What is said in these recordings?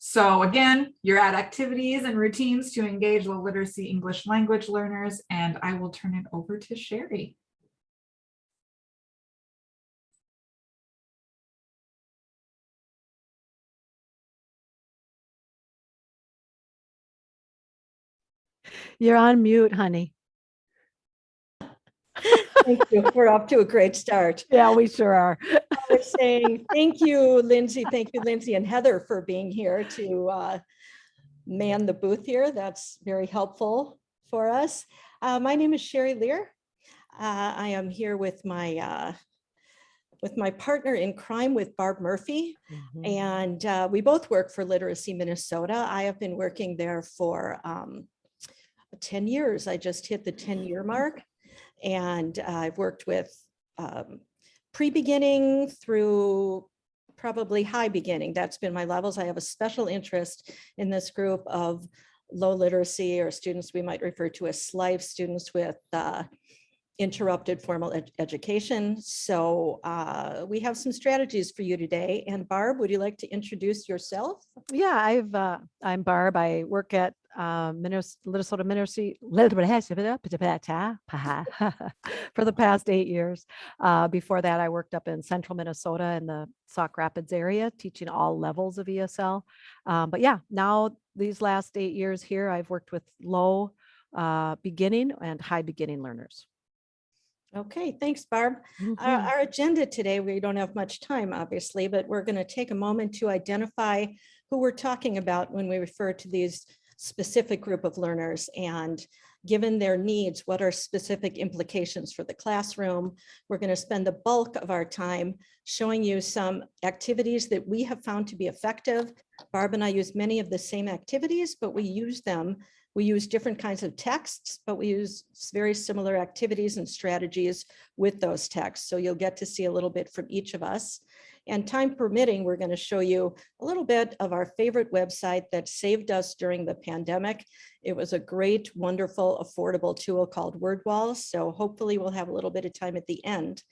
So again, you're at activities and routines to engage low literacy English language learners, and I will turn it over to Sheri. You're on mute, honey. Thank you. We're off to a great start. Yeah, we sure are. I was saying thank you, Lindsay. Thank you, Lindsay and Heather, for being here to man the booth here. That's very helpful for us. My name is Sheri Lear. I am here with my partner in crime, with Barb Murphy, and we both work for Literacy Minnesota. I have been working there for 10 years. I just hit the 10-year mark. And I've worked with pre-beginning through probably high beginning. That's been my levels. I have a special interest in this group of low literacy, or students we might refer to as SLIFE, students with interrupted formal education. So we have some strategies for you today. And Barb, would you like to introduce yourself? Yeah, I'm Barb. I work at Minnesota Minnesota for the past 8 years. Before that, I worked up in central Minnesota in the Sauk Rapids area, teaching all levels of ESL. But yeah, now these last 8 years here, I've worked with low beginning and high beginning learners. Okay, thanks, Barb. Our agenda today, we don't have much time, obviously, but we're going to take a moment to identify who we're talking about when we refer to these specific group of learners, and given their needs, what are specific implications for the classroom. We're going to spend the bulk of our time showing you some activities that we have found to be effective. Barb and I use many of the same activities, but we use them. We use different kinds of texts, but we use very similar activities and strategies with those texts. So you'll get to see a little bit from each of us. And time permitting, we're going to show you a little bit of our favorite website that saved us during the pandemic. It was a great, wonderful, affordable tool called Wordwall. So hopefully we'll have a little bit of time at the end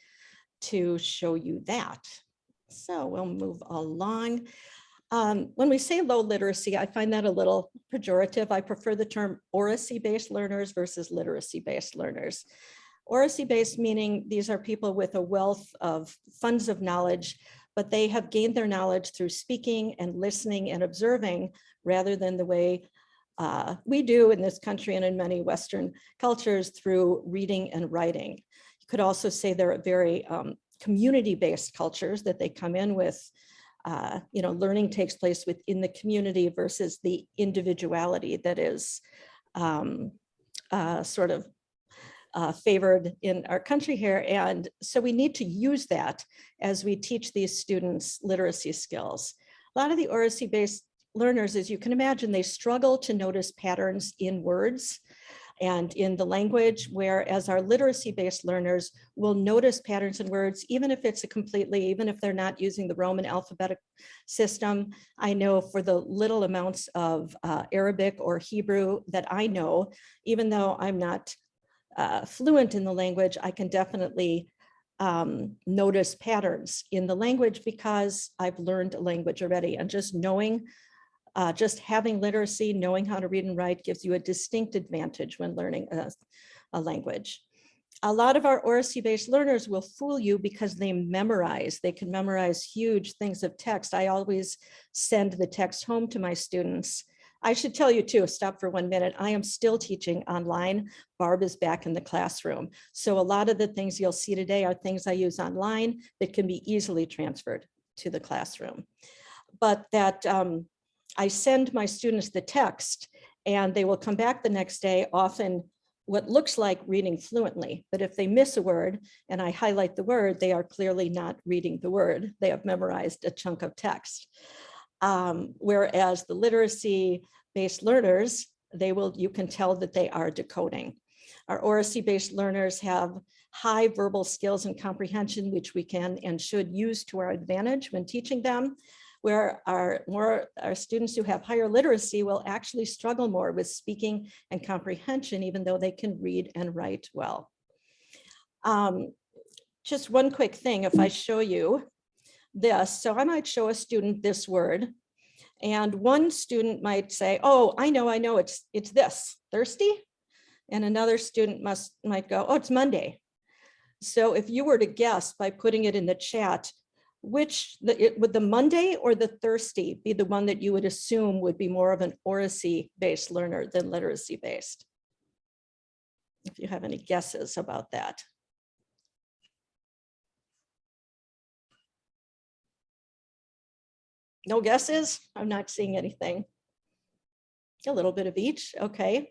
to show you that. So we'll move along. When we say low literacy, I find that a little pejorative. I prefer the term Oracy-based learners versus literacy-based learners. Oracy-based meaning these are people with a wealth of funds of knowledge, but they have gained their knowledge through speaking and listening and observing, rather than the way we do in this country and in many Western cultures through reading and writing. You could also say they're very community-based cultures, that they come in with learning takes place within the community versus the individuality that is favored in our country here. And so we need to use that as we teach these students literacy skills. A lot of the Oracy-based learners, as you can imagine, they struggle to notice patterns in words and in the language, whereas our literacy-based learners will notice patterns in words, even if they're not using the Roman alphabetic system. I know for the little amounts of Arabic or Hebrew that I know, even though I'm not fluent in the language, I can definitely notice patterns in the language because I've learned a language already. And just knowing, just having literacy, knowing how to read and write gives you a distinct advantage when learning a language. A lot of our Oracy-based learners will fool you because they memorize. They can memorize huge things of text. I always send the text home to my students. I should tell you too, stop for 1 minute. I am still teaching online. Barb is back in the classroom. So a lot of the things you'll see today are things I use online that can be easily transferred to the classroom. But that I send my students the text and they will come back the next day, often what looks like reading fluently. But if they miss a word and I highlight the word, they are clearly not reading the word. They have memorized a chunk of text. Whereas the literacy-based learners, you can tell that they are decoding. Our Oracy-based learners have high verbal skills and comprehension, which we can and should use to our advantage when teaching them, where our students who have higher literacy will actually struggle more with speaking and comprehension, even though they can read and write well. Just one quick thing, if I show you this, so I might show a student this word, And one student might say, oh, I know, it's this, thirsty. And another student might go, oh, it's Monday. So if you were to guess by putting it in the chat, would the Monday or the thirsty be the one that you would assume would be more of an oracy-based learner than literacy-based? If you have any guesses about that. No guesses? I'm not seeing anything. A little bit of each, okay.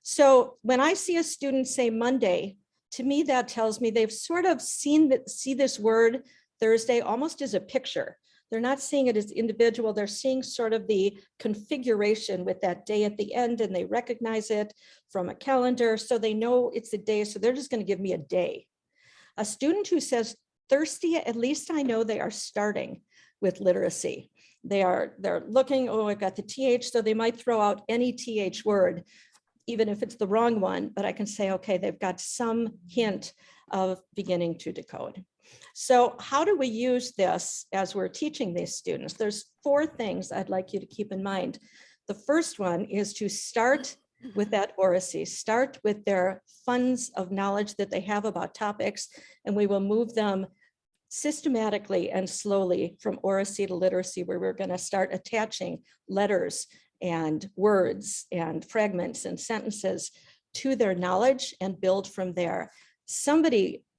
So when I see a student say Monday, to me that tells me they've sort of see this word Thursday almost as a picture. They're not seeing it as individual, they're seeing sort of the configuration with that day at the end, and they recognize it from a calendar, so they know it's a day, so they're just going to give me a day. A student who says thirsty, at least I know they are starting with literacy. They're looking, oh, I got the TH, so they might throw out any TH word, even if it's the wrong one, but I can say, okay, they've got some hint of beginning to decode. So how do we use this as we're teaching these students? There's 4 things I'd like you to keep in mind. The first one is to start with that oracy, start with their funds of knowledge that they have about topics, and we will move them systematically and slowly from oracy to literacy, where we're going to start attaching letters and words and fragments and sentences to their knowledge and build from there.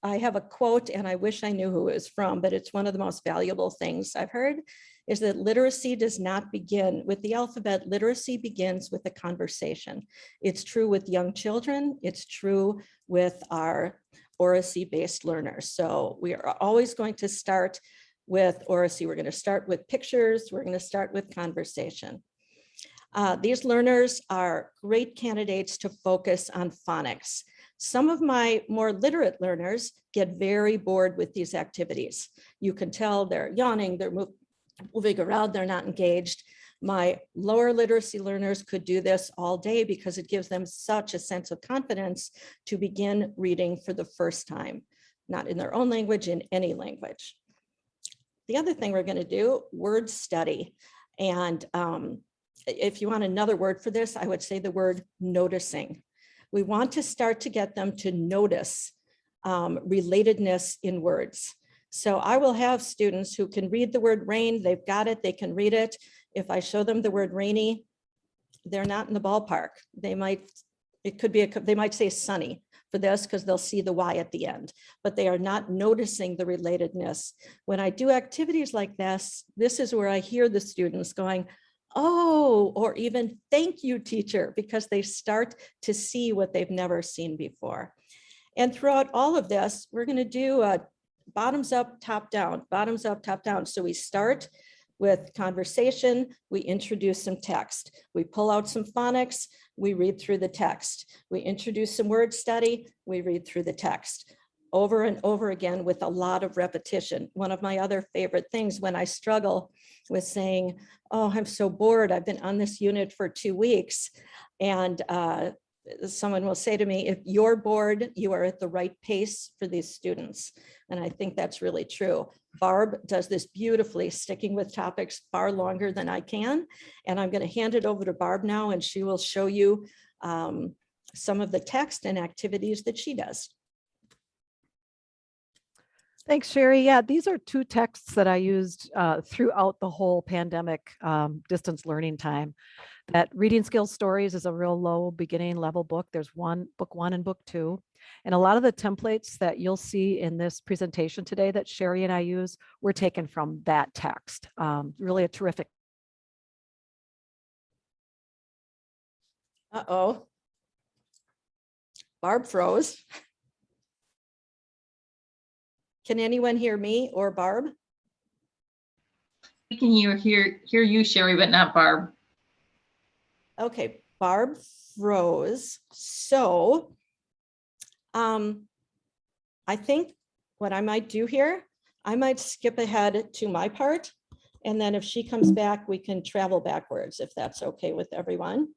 I have a quote, and I wish I knew who it was from, but it's one of the most valuable things I've heard, is that literacy does not begin with the alphabet. Literacy begins with a conversation. It's true with young children. It's true with our oracy-based learners. So we are always going to start with oracy. We're going to start with pictures. We're going to start with conversation. These learners are great candidates to focus on phonics. Some of my more literate learners get very bored with these activities. You can tell they're yawning, they're moving around, they're not engaged. My lower literacy learners could do this all day because it gives them such a sense of confidence to begin reading for the first time, not in their own language, in any language. The other thing we're going to do, word study. And if you want another word for this, I would say the word noticing. We want to start to get them to notice relatedness in words. So I will have students who can read the word rain, they've got it, they can read it. If I show them the word rainy, they're not in the ballpark. They might say sunny for this because they'll see the Y at the end, but they are not noticing the relatedness. When I do activities like this is where I hear the students going, oh, or even thank you, teacher, because they start to see what they've never seen before. And throughout all of this, we're going to do a bottoms up, top down, bottoms up, top down. So we start with conversation, we introduce some text, we pull out some phonics, we read through the text, we introduce some word study, we read through the text, over and over again with a lot of repetition. One of my other favorite things when I struggle with saying, oh, I'm so bored, I've been on this unit for 2 weeks, and someone will say to me, if you're bored, you are at the right pace for these students. And I think that's really true. Barb does this beautifully, sticking with topics far longer than I can. And I'm going to hand it over to Barb now, and she will show you some of the text and activities that she does. Thanks, Sheri. Yeah, these are 2 texts that I used throughout the whole pandemic distance learning time. That Reading Skills Stories is a real low beginning level book. There's book 1 and book 2. And a lot of the templates that you'll see in this presentation today that Sheri and I use were taken from that text. Really a terrific. Uh-oh. Barb froze. Can anyone hear me or Barb? We can hear you, Sheri, but not Barb. Okay, Barb froze. So I think what I might do here, I might skip ahead to my part. And then if she comes back, we can travel backwards if that's okay with everyone.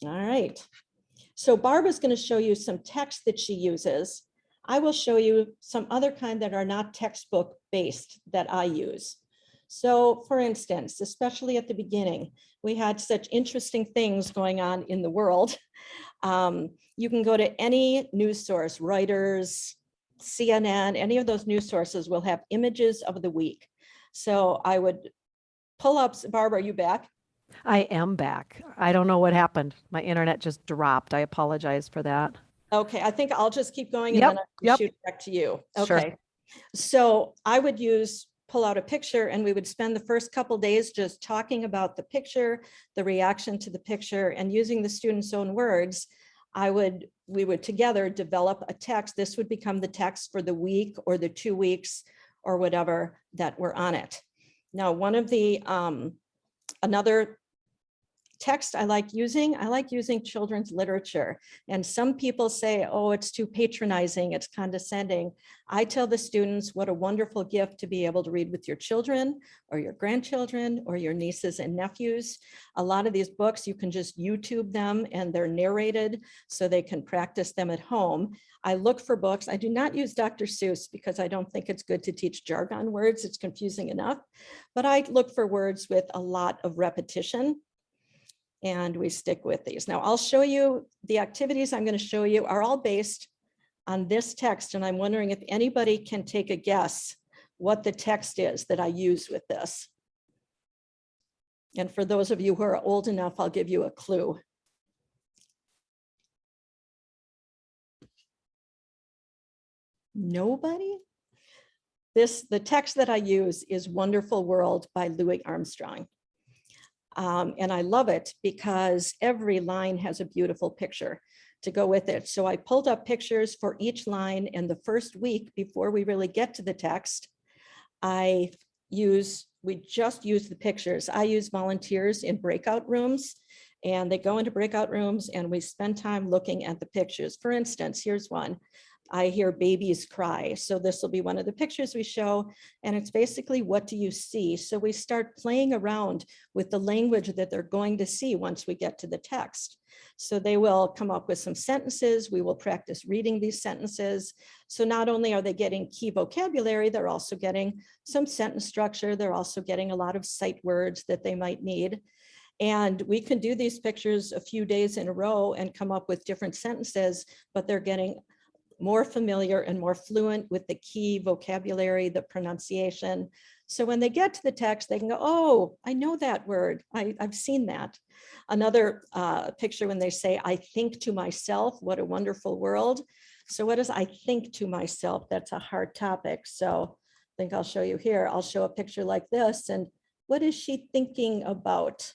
All right. So Barb is going to show you some text that she uses. I will show you some other kind that are not textbook based that I use. So for instance, especially at the beginning, we had such interesting things going on in the world. You can go to any news source, Reuters, CNN, any of those news sources will have images of the week. So I would pull up, Barb, are you back? I am back. I don't know what happened. My internet just dropped. I apologize for that. Okay, I think I'll just keep going and Yep, then I'll yep. shoot back to you. Sure. Okay. So I would pull out a picture and we would spend the first couple days just talking about the picture, the reaction to the picture, and using the students' own words. We would together develop a text. This would become the text for the week or the 2 weeks or whatever that were on it. Now, one of the, another text I like using children's literature. And some people say, oh, it's too patronizing, it's condescending. I tell the students what a wonderful gift to be able to read with your children or your grandchildren or your nieces and nephews. A lot of these books, you can just YouTube them and they're narrated so they can practice them at home. I look for books. I do not use Dr. Seuss because I don't think it's good to teach jargon words. It's confusing enough, but I look for words with a lot of repetition. And we stick with these. Now I'll show you the activities I'm going to show you are all based on this text. And I'm wondering if anybody can take a guess what the text is that I use with this. And for those of you who are old enough, I'll give you a clue. Nobody? The text that I use is Wonderful World by Louis Armstrong. And I love it because every line has a beautiful picture to go with it. So I pulled up pictures for each line, and the first week before we really get to the text, we just use the pictures. I use volunteers in breakout rooms, and they go into breakout rooms and we spend time looking at the pictures. For instance, here's one. I hear babies cry. So this will be one of the pictures we show. And it's basically, what do you see? So we start playing around with the language that they're going to see once we get to the text. So they will come up with some sentences. We will practice reading these sentences. So not only are they getting key vocabulary, they're also getting some sentence structure. They're also getting a lot of sight words that they might need. And we can do these pictures a few days in a row and come up with different sentences, but they're getting more familiar and more fluent with the key vocabulary, the pronunciation. So when they get to the text, they can go, oh, I know that word. I've seen that. Another picture when they say, I think to myself, what a wonderful world. So what does I think to myself? That's a hard topic. So I think I'll show you here. I'll show a picture like this. And what is she thinking about?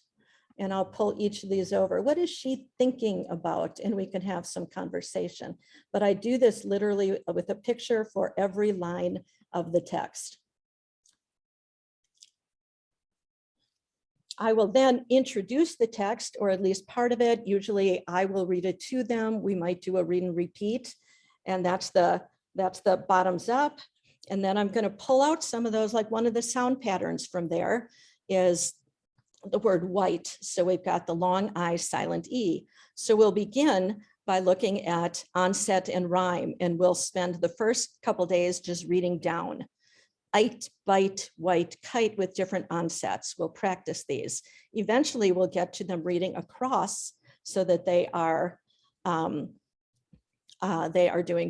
And I'll pull each of these over. What is she thinking about? And we can have some conversation. But I do this literally with a picture for every line of the text. I will then introduce the text, or at least part of it. Usually I will read it to them. We might do a read and repeat. And that's the bottoms up. And then I'm going to pull out some of those, like one of the sound patterns from there is the word white. So we've got the long I, silent E. So we'll begin by looking at onset and rhyme, and we'll spend the first couple days just reading down. Ite, bite, white, kite with different onsets. We'll practice these. Eventually we'll get to them reading across so that they are doing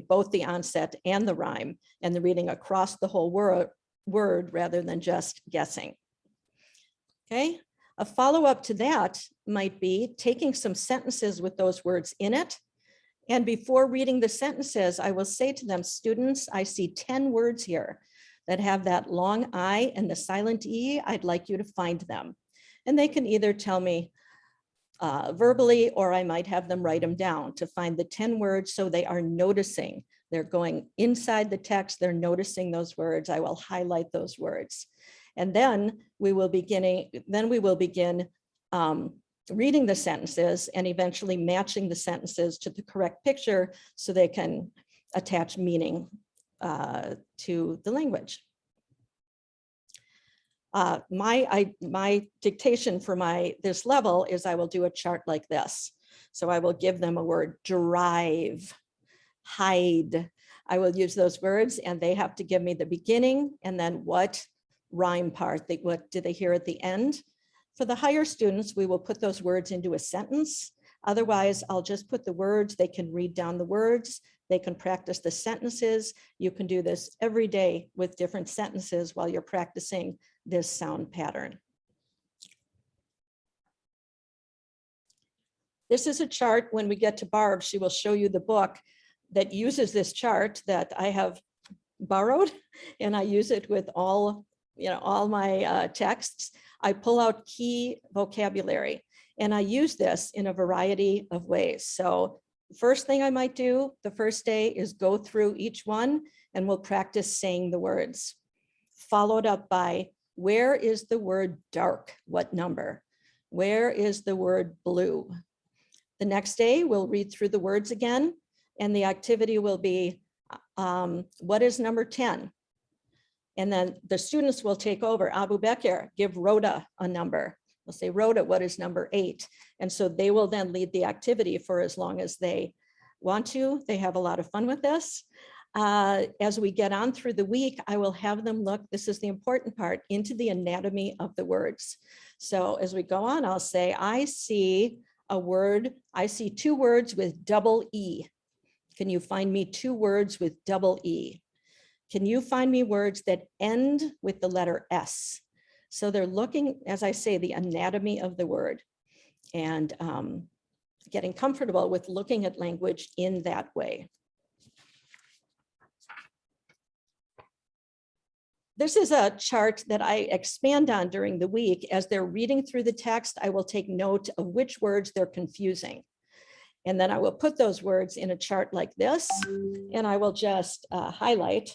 both the onset and the rhyme, and the reading across the whole word rather than just guessing. Okay. A follow-up to that might be taking some sentences with those words in it. And before reading the sentences, I will say to them, students, I see 10 words here that have that long I and the silent E. I'd like you to find them. And they can either tell me verbally, or I might have them write them down to find the 10 words so they are noticing. They're going inside the text, they're noticing those words. I will highlight those words. And then we will begin reading the sentences and eventually matching the sentences to the correct picture so they can attach meaning to the language. My dictation for this level is I will do a chart like this. So I will give them a word, drive, hide. I will use those words and they have to give me the beginning and then what rhyme part. What do they hear at the end? For the higher students, we will put those words into a sentence. Otherwise, I'll just put the words. They can read down the words. They can practice the sentences. You can do this every day with different sentences while you're practicing this sound pattern. This is a chart. When we get to Barb, she will show you the book that uses this chart that I have borrowed, and I use it with all my texts. I pull out key vocabulary, and I use this in a variety of ways. So first thing I might do the first day is go through each one, and we'll practice saying the words, followed up by, where is the word dark? What number? Where is the word blue? The next day, we'll read through the words again, and the activity will be, what is number 10? And then the students will take over. Abu Bekir, give Rhoda a number. We'll say, Rhoda, what is number 8? And so they will then lead the activity for as long as they want to. They have a lot of fun with this. As we get on through the week, I will have them look, this is the important part, into the anatomy of the words. So as we go on, I'll say, I see a word, I see 2 words with double E. Can you find me 2 words with double E? Can you find me words that end with the letter S? So they're looking, as I say, the anatomy of the word, and getting comfortable with looking at language in that way. This is a chart that I expand on during the week. As they're reading through the text, I will take note of which words they're confusing. And then I will put those words in a chart like this, and I will just highlight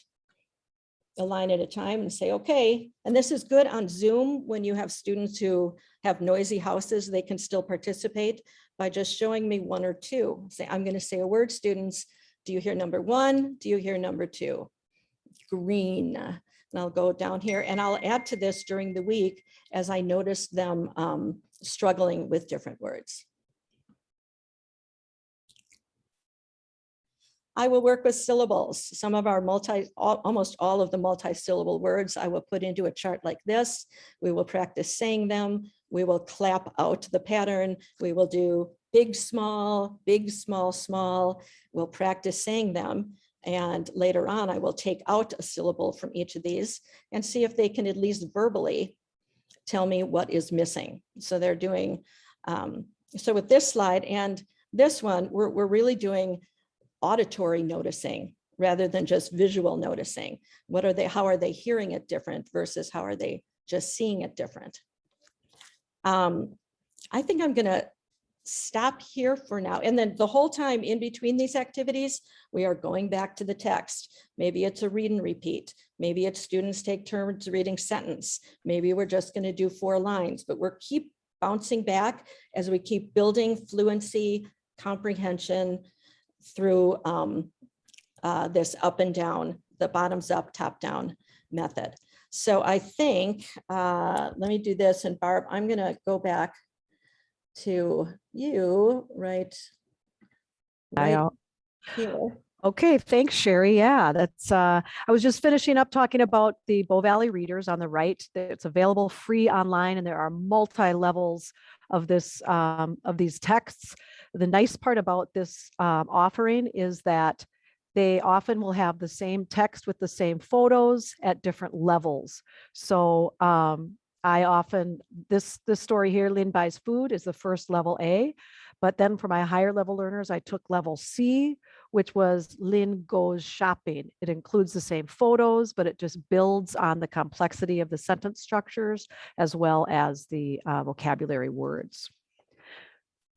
a line at a time and say, okay. And this is good on Zoom when you have students who have noisy houses, they can still participate by just showing me 1 or 2. Say, I'm going to say a word, students. Do you hear number 1? Do you hear number 2? Green. And I'll go down here and I'll add to this during the week as I notice them struggling with different words. I will work with syllables. Some of our almost all of the multi-syllable words I will put into a chart like this. We will practice saying them. We will clap out the pattern. We will do big, small, small. We'll practice saying them. And later on, I will take out a syllable from each of these and see if they can at least verbally tell me what is missing. So they're doing, so with this slide and this one, we're really doing auditory noticing rather than just visual noticing. How are they hearing it different versus how are they just seeing it different? I think I'm gonna stop here for now. And then the whole time in between these activities, we are going back to the text. Maybe it's a read and repeat. Maybe it's students take turns reading sentence. Maybe we're just going to do 4 lines, but we're keep bouncing back as we keep building fluency, comprehension through this up and down, the bottoms up, top down method. So I think, let me do this. And Barb, I'm going to go back to you right here. Okay, thanks, Sheri. Yeah, that's I was just finishing up talking about the Bow Valley Readers on the right. It's available free online, and there are multi-levels of this of these texts. The nice part about this offering is that they often will have the same text with the same photos at different levels. So I often, this story here, Lynn Buys Food, is the first level A, but then for my higher level learners, I took level C, which was Lynn Goes Shopping. It includes the same photos, but it just builds on the complexity of the sentence structures as well as the vocabulary words.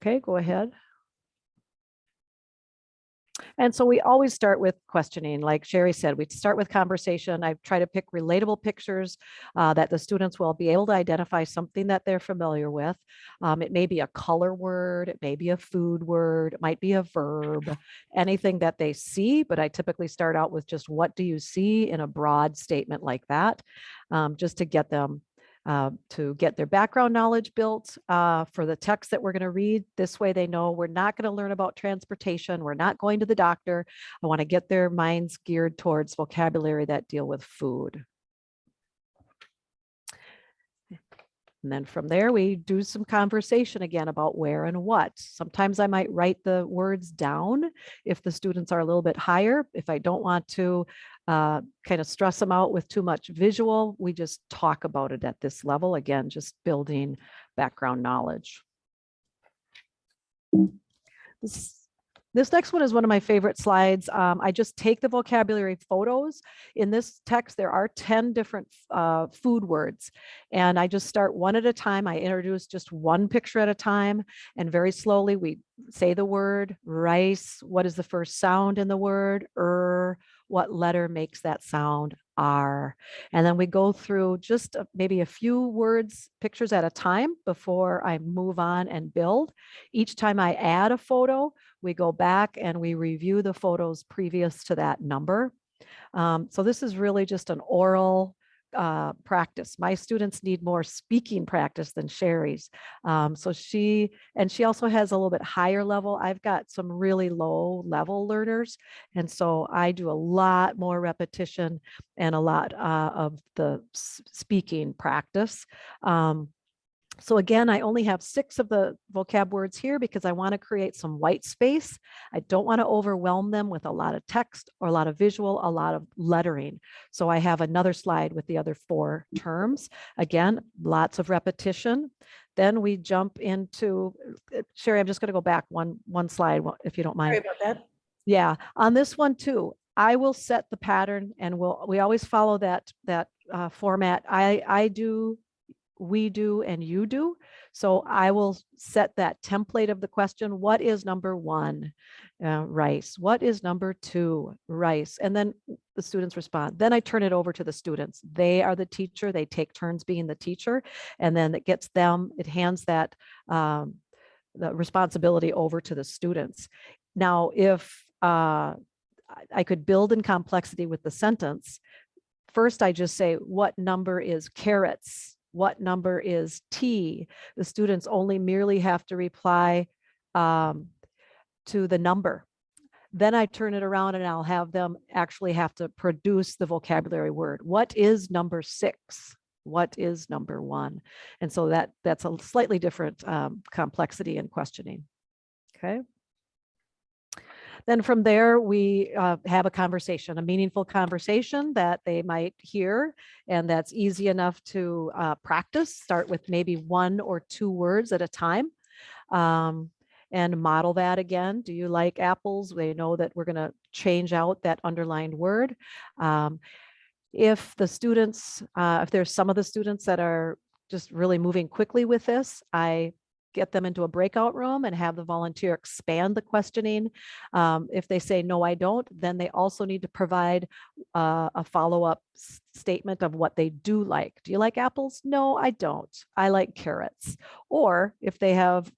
Okay, go ahead. And so we always start with questioning. Like Sheri said, we start with conversation. I try to pick relatable pictures that the students will be able to identify something that they're familiar with. It may be a color word, it may be a food word, it might be a verb, anything that they see, but I typically start out with just what do you see in a broad statement like that, just to get them to get their background knowledge built for the text that we're going to read. This way they know we're not going to learn about transportation. We're not going to the doctor. I want to get their minds geared towards vocabulary that deal with food. And then from there, we do some conversation again about where and what. Sometimes I might write the words down if the students are a little bit higher. If I don't want to kind of stress them out with too much visual, we just talk about it at this level. Again, just building background knowledge. This next one is one of my favorite slides. I just take the vocabulary photos. In this text, there are 10 different food words, and I just start one at a time. I introduce just one picture at a time, and very slowly we say the word rice. What is the first sound in the word? What letter makes that sound? R. And then we go through just maybe a few words, pictures at a time before I move on and build. Each time I add a photo, we go back and we review the photos previous to that number. So this is really just an oral practice. My students need more speaking practice than Sheri's. So she also has a little bit higher level. I've got some really low level learners. And so I do a lot more repetition and a lot of the speaking practice. So again, I only have 6 of the vocab words here because I want to create some white space. I don't want to overwhelm them with a lot of text or a lot of visual, a lot of lettering. So I have another slide with the other 4 terms. Again, lots of repetition. Then we jump into, Sheri, I'm just going to go back one slide if you don't mind. Sorry about that. Yeah, on this one too, I will set the pattern, and we always follow that format. I do, we do, and you do. So I will set that template of the question. What is number 1? Rice. What is number 2? Rice. And then the students respond. Then I turn it over to the students. They are the teacher. They take turns being the teacher. And then it gets them, it hands that the responsibility over to the students. Now, if I could build in complexity with the sentence, first I just say, what number is carrots? What number is tea? The students only merely have to reply to the number. Then I turn it around and I'll have them actually have to produce the vocabulary word. What is number 6? What is number 1? And so that's a slightly different complexity in questioning. Okay. Then from there, we have a conversation, a meaningful conversation that they might hear, and that's easy enough to practice. Start with maybe 1 or 2 words at a time, and model that again. Do you like apples? They know that we're going to change out that underlined word. If the students, if there's some of the students that are just really moving quickly with this, I get them into a breakout room and have the volunteer expand the questioning. If they say, no, I don't, then they also need to provide a follow-up statement of what they do like. Do you like apples? No, I don't. I like carrots. Or if they have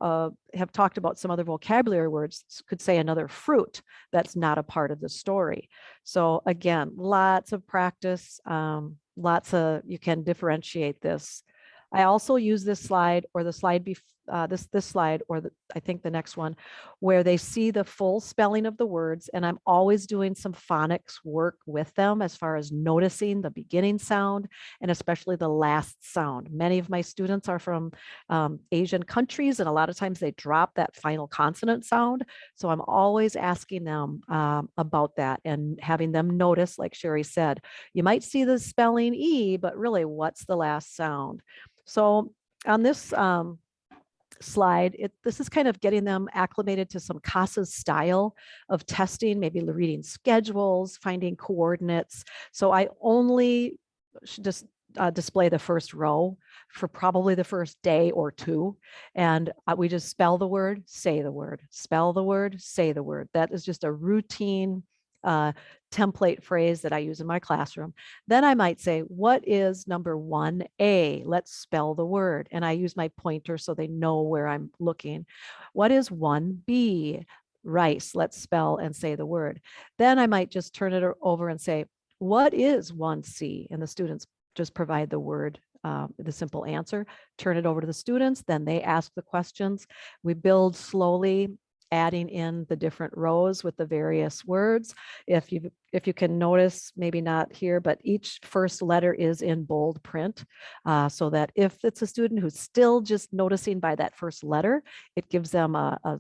talked about some other vocabulary words, could say another fruit that's not a part of the story. So again, lots of practice, you can differentiate this. I also use this slide or the slide before this slide, or I think the next one, where they see the full spelling of the words, and I'm always doing some phonics work with them as far as noticing the beginning sound and especially the last sound. Many of my students are from Asian countries, and a lot of times they drop that final consonant sound. So I'm always asking them about that and having them notice, like Sheri said, you might see the spelling E, but really what's the last sound? So on this slide, this is kind of getting them acclimated to some CASA's style of testing, maybe reading schedules, finding coordinates. So I only just display the first row for probably the first day or 2. And we just spell the word, say the word, spell the word, say the word. That is just a routine template phrase that I use in my classroom. Then I might say, what is number 1A? Let's spell the word. And I use my pointer so they know where I'm looking. What is 1B? Rice. Let's spell and say the word. Then I might just turn it over and say, what is 1C? And the students just provide the word, the simple answer, turn it over to the students. Then they ask the questions. We build slowly adding in the different rows with the various words. If you can notice, maybe not here, but each first letter is in bold print, so that if it's a student who's still just noticing by that first letter, it gives them a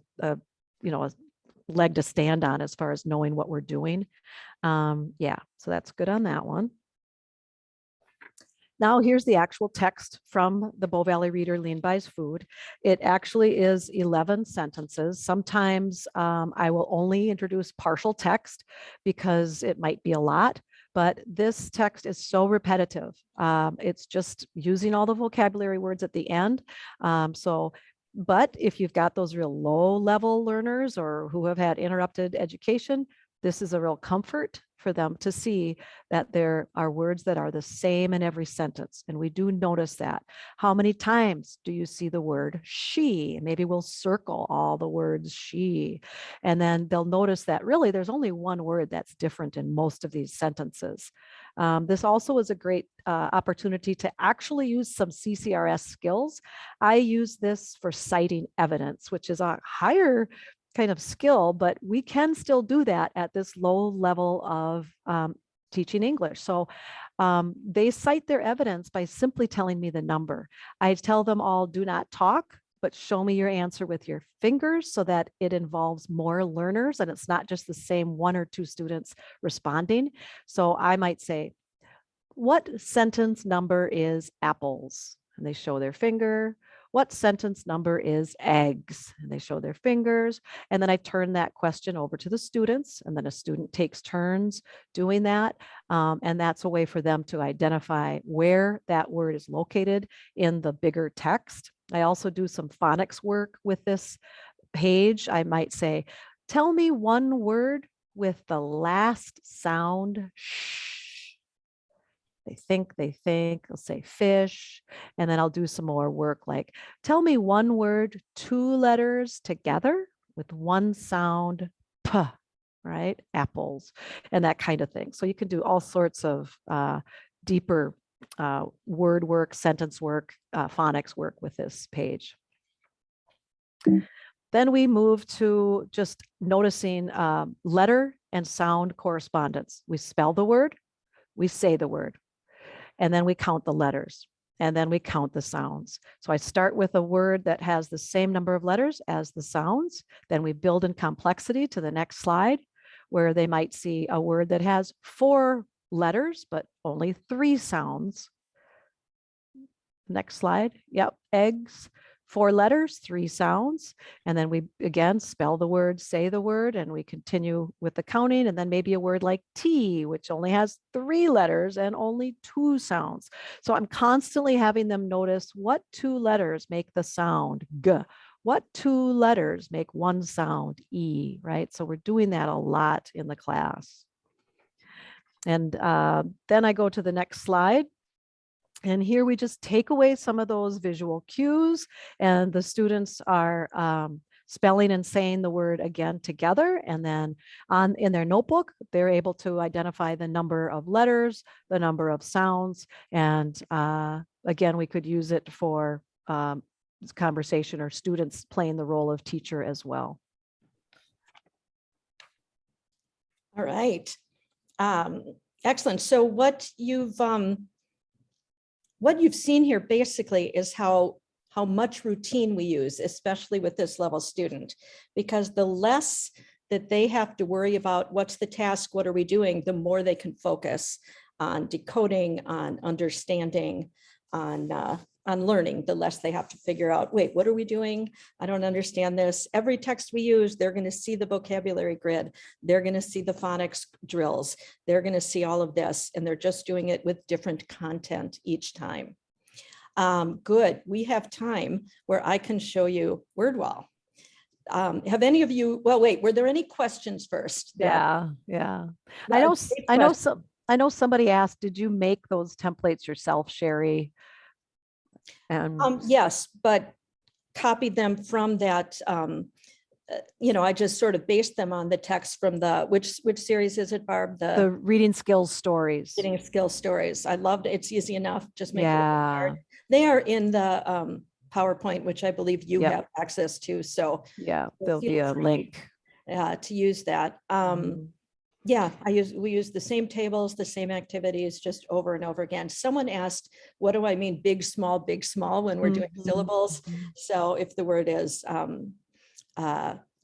leg to stand on as far as knowing what we're doing. Yeah, so that's good on that one. Now here's the actual text from the Bow Valley Reader Lean Buys Food. It actually is 11 sentences. Sometimes I will only introduce partial text because it might be a lot, but this text is so repetitive. It's just using all the vocabulary words at the end. But if you've got those real low level learners or who have had interrupted education, this is a real comfort for them to see that there are words that are the same in every sentence. And we do notice that. How many times do you see the word she? Maybe we'll circle all the words she. And then they'll notice that really there's only one word that's different in most of these sentences. This also is a great opportunity to actually use some CCRS skills. I use this for citing evidence, which is a higher kind of skill, but we can still do that at this low level of teaching English. So they cite their evidence by simply telling me the number. I tell them all, do not talk, but show me your answer with your fingers so that it involves more learners and it's not just the same one or two students responding. So I might say, what sentence number is apples? And they show their finger. What sentence number is eggs? And they show their fingers. And then I turn that question over to the students, and then a student takes turns doing that. And that's a way for them to identify where that word is located in the bigger text. I also do some phonics work with this page. I might say, tell me one word with the last sound sh. They think, I'll say fish, and then I'll do some more work like, tell me one word, two letters together with one sound, p, right? Apples, and that kind of thing. So you can do all sorts of deeper word work, sentence work, phonics work with this page. Then we move to just noticing letter and sound correspondence. We spell the word, we say the word. And then we count the letters, and then we count the sounds. So I start with a word that has the same number of letters as the sounds. Then we build in complexity to the next slide, where they might see a word that has 4 letters, but only 3 sounds. Next slide. Yep, eggs. 4 letters, 3 sounds. And then we again spell the word, say the word, and we continue with the counting. And then maybe a word like tea, which only has 3 letters and only 2 sounds. So I'm constantly having them notice what 2 letters make the sound g, what 2 letters make one sound e, right? So we're doing that a lot in the class. And then I go to the next slide. And here we just take away some of those visual cues, and the students are spelling and saying the word again together. And then in their notebook, they're able to identify the number of letters, the number of sounds. And again, we could use it for conversation or students playing the role of teacher as well. All right. Excellent. So what you've seen here basically is how much routine we use, especially with this level student, because the less that they have to worry about what's the task, what are we doing, the more they can focus on decoding, on understanding, on learning, the less they have to figure out, wait, what are we doing? I don't understand this. Every text we use, they're going to see the vocabulary grid. They're going to see the phonics drills. They're going to see all of this, and they're just doing it with different content each time. Good. We have time where I can show you Wordwall. Have any of you, well, wait, were there any questions first? Yeah. I know somebody asked, did you make those templates yourself, Sheri? Yes, but copied them from that. I just sort of based them on the text from the, which series is it, Barb? The reading skills stories. Reading skills stories. I loved it. It's easy enough. Just make it Yeah. hard. They are in the PowerPoint, which I believe you Yep. have access to. So Yeah, Well, there'll be feel a free. link. to use that. Mhm. Yeah, we use the same tables, the same activities, just over and over again. Someone asked, what do I mean big, small, when we're doing Mhm. syllables? So if the word is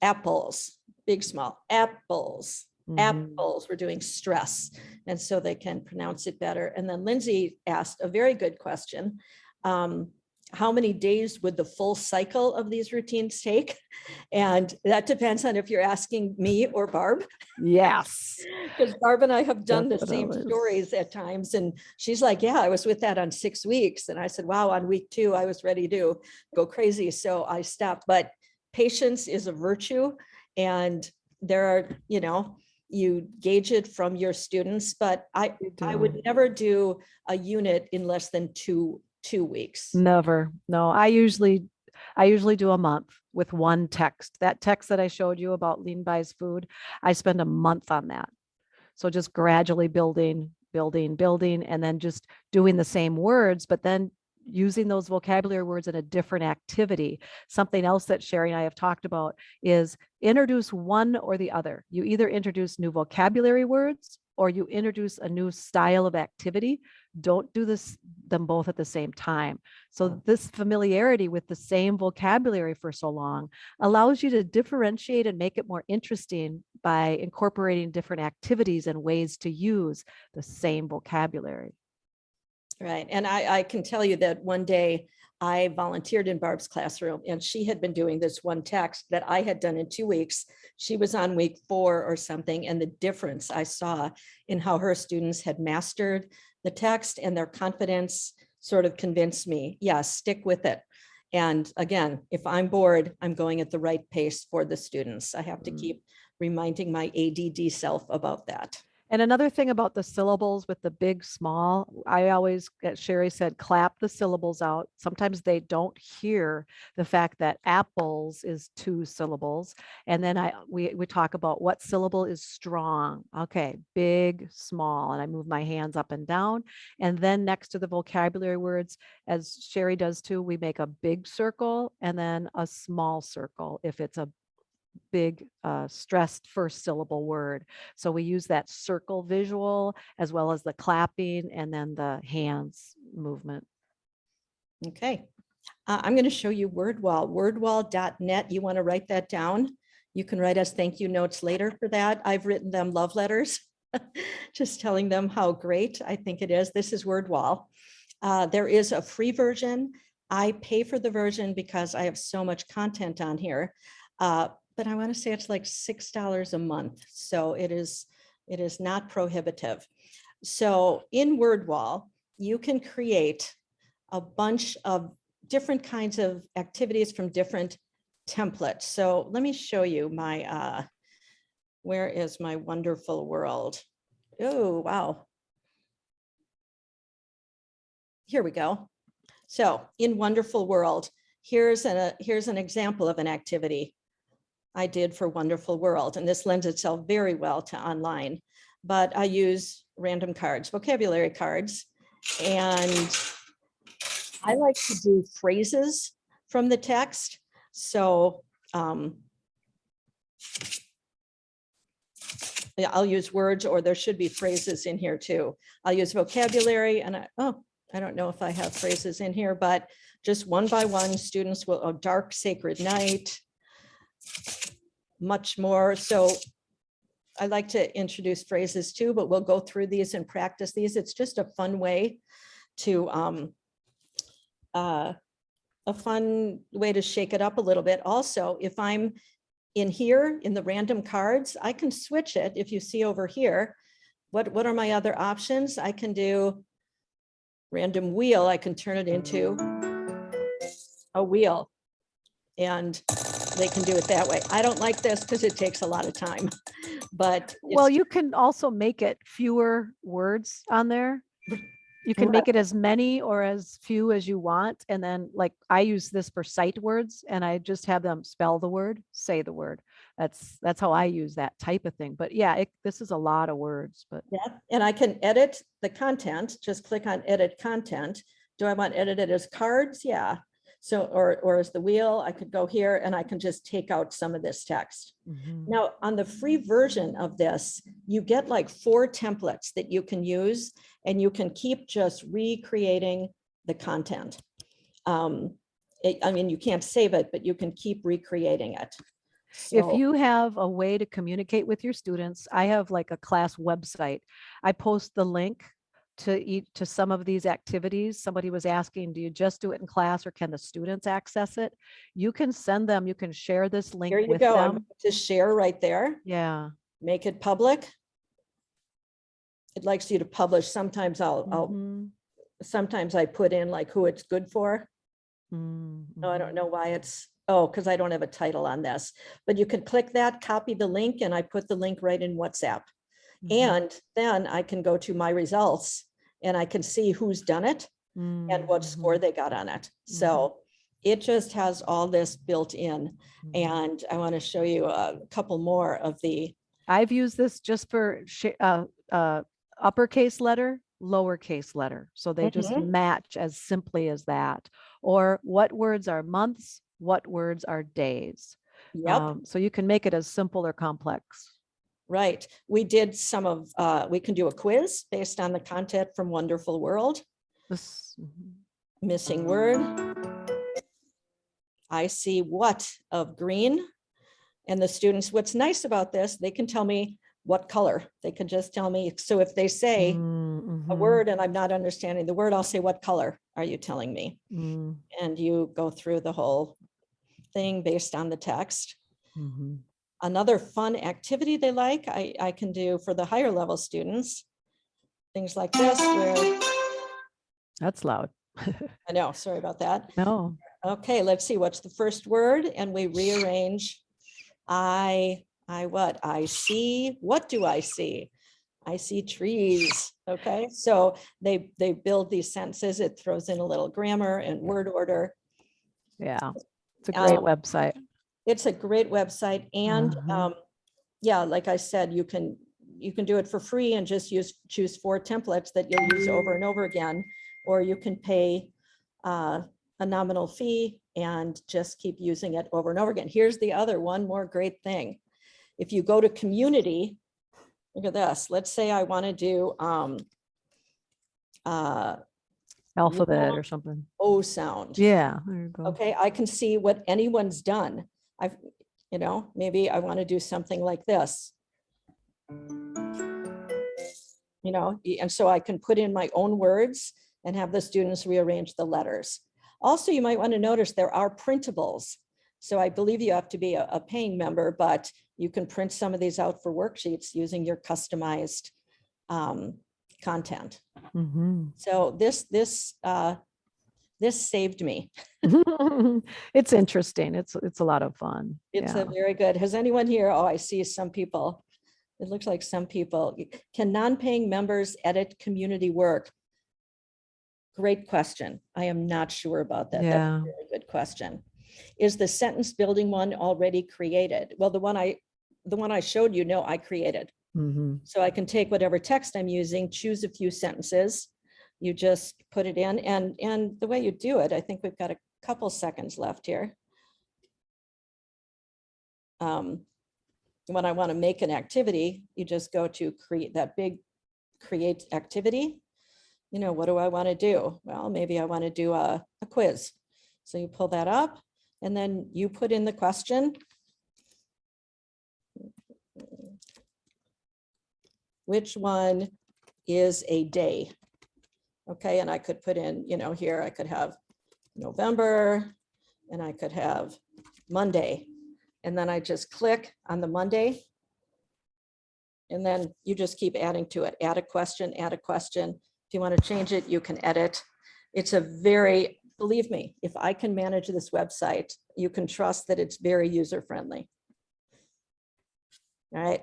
apples, big, small, apples, Mhm. apples, we're doing stress. And so they can pronounce it better. And then Lindsay asked a very good question. How many days would the full cycle of these routines take? And that depends on if you're asking me or Barb. Yes. Because Barb and I have done the same Definitely. stories at times. And she's like, yeah, I was with that on 6 weeks. And I said, wow, on week 2, I was ready to go crazy. So I stopped. But patience is a virtue. And there are, you gauge it from your students, but I would never do a unit in less than two weeks. Never. No, I usually do a month with one text. That text that I showed you about Lean Buys Food, I spend a month on that. So just gradually building, and then just doing the same words, but then using those vocabulary words in a different activity. Something else that Sheri and I have talked about is introduce one or the other. You either introduce new vocabulary words or you introduce a new style of activity. Don't do them both at the same time. So this familiarity with the same vocabulary for so long allows you to differentiate and make it more interesting by incorporating different activities and ways to use the same vocabulary. Right. And I can tell you that one day I volunteered in Barb's classroom and she had been doing this one text that I had done in 2 weeks. She was on week 4 or something. And the difference I saw in how her students had mastered the text and their confidence sort of convinced me, yes, stick with it. And again, if I'm bored, I'm going at the right pace for the students. I have to keep reminding my ADD self about that. And another thing about the syllables with the big, small, I always, Sheri said, clap the syllables out. Sometimes they don't hear the fact that apples is 2 syllables. And then we talk about what syllable is strong. Okay, big, small, and I move my hands up and down. And then next to the vocabulary words, as Sheri does too, we make a big circle and then a small circle if it's a big stressed first syllable word. So we use that circle visual as well as the clapping and then the hands movement. Okay. I'm going to show you Wordwall, wordwall.net. You want to write that down? You can write us thank you notes later for that. I've written them love letters, just telling them how great I think it is. This is Wordwall. There is a free version. I pay for the version because I have so much content on here. But I want to say it's like $6 a month. So it is not prohibitive. So in Wordwall, you can create a bunch of different kinds of activities from different templates. So let me show you my, where is my wonderful world? Oh, wow. Here we go. So in Wonderful World, here's an example of an activity I did for Wonderful World, and this lends itself very well to online, but I use random cards, vocabulary cards, and I like to do phrases from the text. So yeah, I'll use words, or there should be phrases in here too. I'll use vocabulary, and I don't know if I have phrases in here, but just one by one, students will, a dark sacred night, much more. So I like to introduce phrases too, but we'll go through these and practice these. It's just a fun way to shake it up a little bit. Also, if I'm in here in the random cards, I can switch it. If you see over here, what are my other options? I can do random wheel. I can turn it into a wheel, and they can do it that way. I don't like this because it takes a lot of time, but well, you can also make it fewer words on there. You can make it as many or as few as you want. And then like I use this for sight words and I just have them spell the word, say the word. That's how I use that type of thing. But yeah, this is a lot of words, but yeah. And I can edit the content, just click on edit content. Do I want edited as cards? Yeah. So, or as the wheel, I could go here and I can just take out some of this text. Mhm. Now, on the free version of this, you get like 4 templates that you can use, and you can keep just recreating the content. I mean, you can't save it, but you can keep recreating it. If So, you have a way to communicate with your students, I have like a class website. I post the link to some of these activities. Somebody was asking, do you just do it in class or can the students access it? You can send them, you can share this link here you with go. I'm them. going to share right there, Yeah. make it public. It likes you to publish. Sometimes Mhm. sometimes I put in like who it's good for. Mhm. No, I don't know why it's, oh, because I don't have a title on this, but you can click that, copy the link, and I put the link right in WhatsApp. Mhm. And then I can go to my results and I can see who's done it and what score Mhm. they got on it. So it just has all this built in. Mhm. And I want to show you a couple more of the, I've used this just for uppercase letter, lowercase letter. So they just Mhm. match as simply as that. Or what words are months, what words are days. yep, So you can make it as simple or complex. right. We did some of, we can do a quiz based on the content from Wonderful World. Missing word. I see what of green. And the students, what's nice about this, they can tell me what color. They can just tell me. So if they say a word and I'm not understanding the word, I'll say, what color are you telling me? And you go through the whole thing based on the text. Another fun activity they like, I can do for the higher level students, things like this where, That's loud. I know, sorry about that. No. Okay, let's see, what's the first word? And we rearrange. I see, what do I see? I see trees. Okay, so they build these sentences. It throws in a little grammar and word order. Yeah, it's a great website. It's a great website. And yeah, like I said, you can do it for free and just choose 4 templates that you'll use over and over again, or you can pay a nominal fee and just keep using it over and over again. Here's the other one more great thing. If you go to community, look at this. Let's say I want to do Alphabet or something. O sound. Yeah, there you go. Okay, I can see what anyone's done. Maybe I want to do something like this. And so I can put in my own words and have the students rearrange the letters. Also, you might want to notice there are printables. So I believe you have to be a paying member, but you can print some of these out for worksheets using your customized content. So this saved me. It's interesting. It's a lot of fun. It's a very good. Has anyone here? Oh, I see some people. It looks like some people. Can non-paying members edit community work? Great question. I am not sure about that. That's a very good question. Is the sentence building one already created? Well, the one I showed you, no, I created. So I can take whatever text I'm using, choose a few sentences. You just put it in, and the way you do it, I think we've got a couple seconds left here. When I want to make an activity, you just go to create that big create activity. What do I want to do? Well, maybe I want to do a quiz. So you pull that up and then you put in the question. Which one is a day? Okay, and I could put in, here I could have November and I could have Monday. And then I just click on the Monday. And then you just keep adding to it. Add a question, add a question. If you want to change it, you can edit. It's believe me, if I can manage this website, you can trust that it's very user-friendly. All right.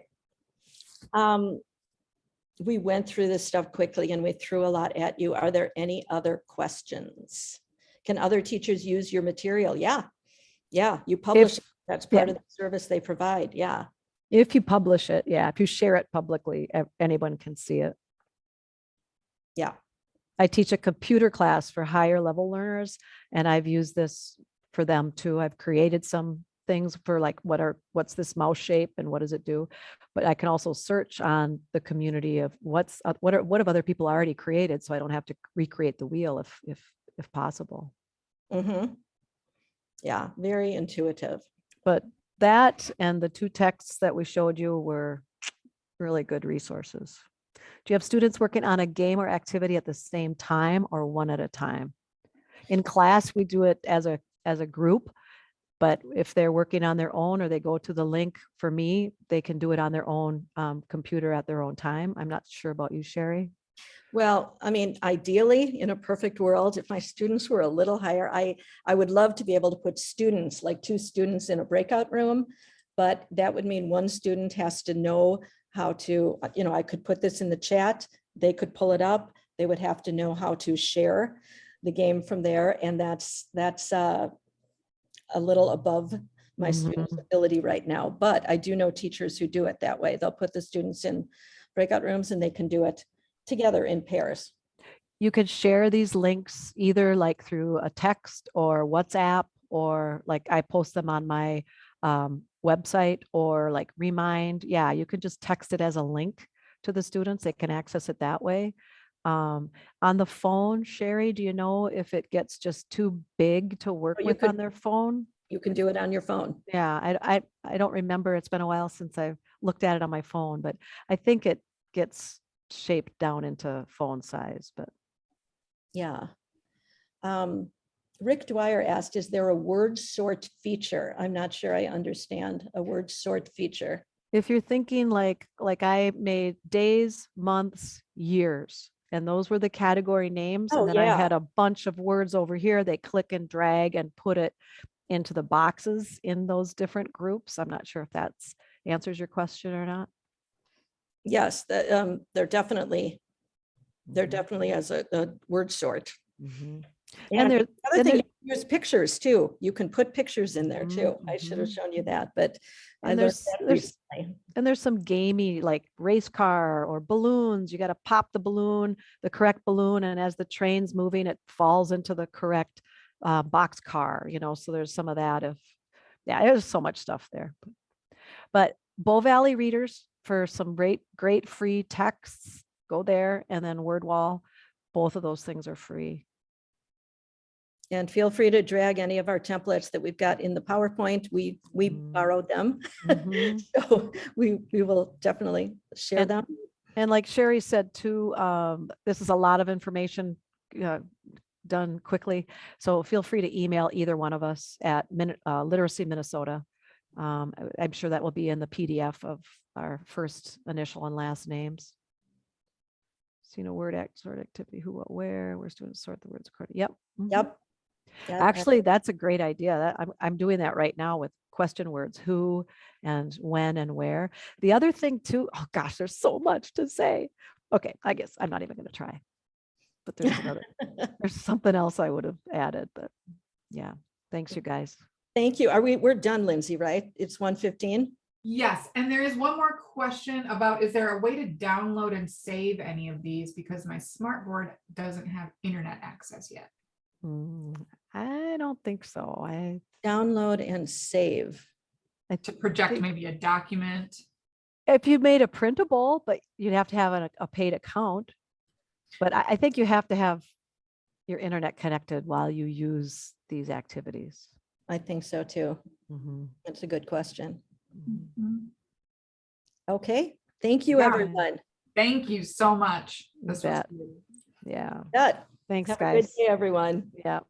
We went through this stuff quickly and we threw a lot at you. Are there any other questions? Can other teachers use your material? Yeah. You publish it. That's part of the service they provide. Yeah. If you publish it, if you share it publicly, anyone can see it. Yeah. I teach a computer class for higher level learners, and I've used this for them too. I've created some things for like, what's this mouse shape and what does it do? But I can also search on the community of what have other people already created, so I don't have to recreate the wheel if possible. Mhm. Yeah, very intuitive. But that and the 2 texts that we showed you were really good resources. Do you have students working on a game or activity at the same time or one at a time? In class, we do it as a group, but if they're working on their own or they go to the link for me, they can do it on their own computer at their own time. I'm not sure about you, Sheri. Well, I mean, ideally, in a perfect world, if my students were a little higher, I would love to be able to put students, like 2 students in a breakout room, but that would mean one student has to know how to, I could put this in the chat, they could pull it up, they would have to know how to share the game from there, and that's a little above my students' ability right now, but I do know teachers who do it that way. They'll put the students in breakout rooms and they can do it together in pairs. You could share these links either like through a text or WhatsApp, or like I post them on my website, or like Remind. Yeah, you can just text it as a link to the students. They can access it that way. On the phone, Sheri, do you know if it gets just too big to work you with could- on their phone? You can do it on your phone. Yeah, I don't remember. It's been a while since I've looked at it on my phone, but I think it gets shaped down into phone size, but Yeah. Rick Dwyer asked, is there a word sort feature? I'm not sure I understand a word sort feature. if you're thinking like I made days, months, years, and those were the category names, Oh, and then I yeah. had a bunch of words over here, they click and drag and put it into the boxes in those different groups. I'm not sure if that's answers your question or not. Yes, they're definitely as a word sort. Mhm. And there- the other and thing, there- you use pictures too. You can put pictures in there too. I should have Mhm. shown you that, but I And learned there's that there's recently. and there's some gamey like race car or balloons. You got to pop the balloon, the correct balloon, and as the train's moving, it falls into the correct box car. So there's some of that. There's so much stuff there. But Bow Valley Readers, for some great free texts, go there, and then Wordwall. Both of those things are free. And feel free to drag any of our templates that we've got in the PowerPoint. We borrowed them. Mhm. So we will definitely share And- them. And like Sheri said too, this is a lot of information done quickly. So feel free to email either one of us at Literacy Minnesota. I'm sure that will be in the PDF of our first initial and last names. Word sort activity, who, what, where, we're doing sort the words according. Yep. Mhm. Yep. Actually, that's a great idea. I'm doing that right now with question words, who and when and where. The other thing too, oh gosh, there's so much to say. Okay, I guess I'm not even going to try. But there's something else I would have added, but yeah. Thanks, you guys. Thank you. We're done, Lindsay, right? It's 1:15. Yes, and there is one more question about, is there a way to download and save any of these? Because my smartboard doesn't have internet access yet. I don't think so. Download and save. To project maybe a document. If you made a printable, but you'd have to have a paid account. But I think you have to have your internet connected while you use these activities. I think so too. That's a good question. Okay. Thank you, Yeah. everyone. Thank you so much. This was bet. good. Yeah. Good. Thanks, Have a good guys. day, everyone. Yeah.